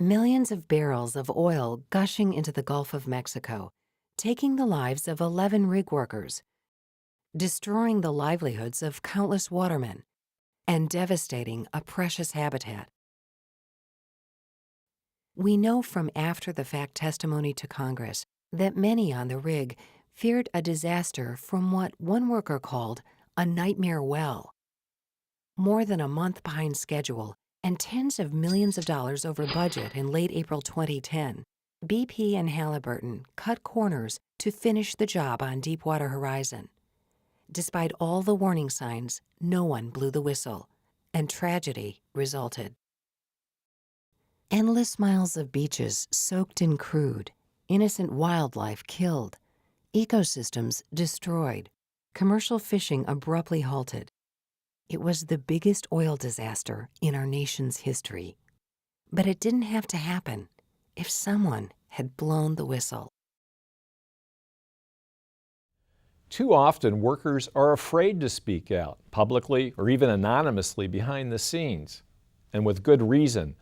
Millions of barrels of oil gushing into the Gulf of Mexico, taking the lives of 11 rig workers, destroying the livelihoods of countless watermen, and devastating a precious habitat. We know from after-the-fact testimony to Congress that many on the rig feared a disaster from what one worker called a nightmare well. More than a month behind schedule and tens of millions of dollars over budget in late April 2010, BP and Halliburton cut corners to finish the job on Deepwater Horizon. Despite all the warning signs, no one blew the whistle, and tragedy resulted. Endless miles of beaches soaked in crude, innocent wildlife killed, ecosystems destroyed, commercial fishing abruptly halted. It was the biggest oil disaster in our nation's history. But it didn't have to happen if someone had blown the whistle. Too often, workers are afraid to speak out, publicly or even anonymously behind the scenes, and with good reason.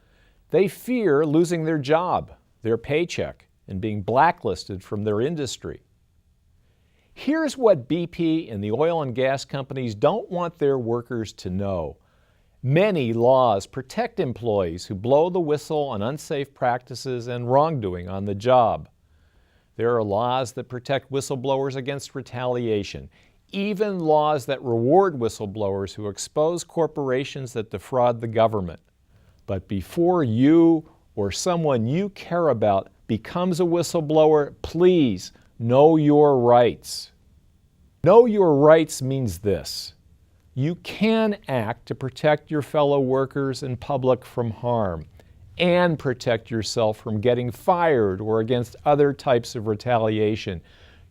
They fear losing their job, their paycheck, and being blacklisted from their industry. Here's what BP and the oil and gas companies don't want their workers to know. Many laws protect employees who blow the whistle on unsafe practices and wrongdoing on the job. There are laws that protect whistleblowers against retaliation, even laws that reward whistleblowers who expose corporations that defraud the government. But before you or someone you care about becomes a whistleblower, please know your rights. Know your rights means this: you can act to protect your fellow workers and public from harm, and protect yourself from getting fired or against other types of retaliation.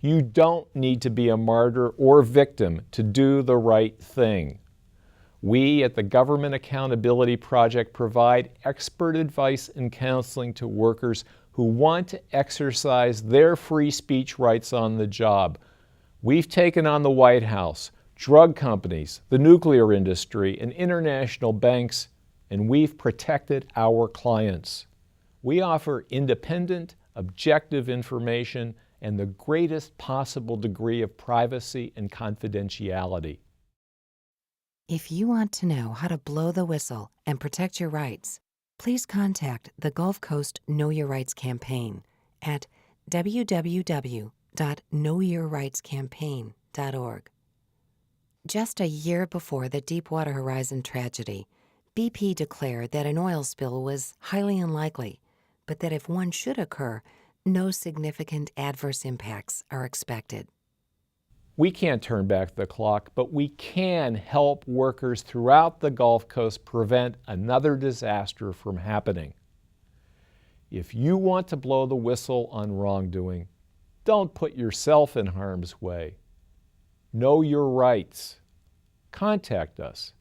You don't need to be a martyr or victim to do the right thing. We at the Government Accountability Project provide expert advice and counseling to workers who want to exercise their free speech rights on the job. We've taken on the White House, drug companies, the nuclear industry, and international banks, and we've protected our clients. We offer independent, objective information and the greatest possible degree of privacy and confidentiality. If you want to know how to blow the whistle and protect your rights, please contact the Gulf Coast Know Your Rights campaign at www.knowyourrightscampaign.org. Just a year before the Deepwater Horizon tragedy, BP declared that an oil spill was highly unlikely, but that if one should occur, no significant adverse impacts are expected. We can't turn back the clock, but we can help workers throughout the Gulf Coast prevent another disaster from happening. If you want to blow the whistle on wrongdoing, don't put yourself in harm's way. Know your rights. Contact us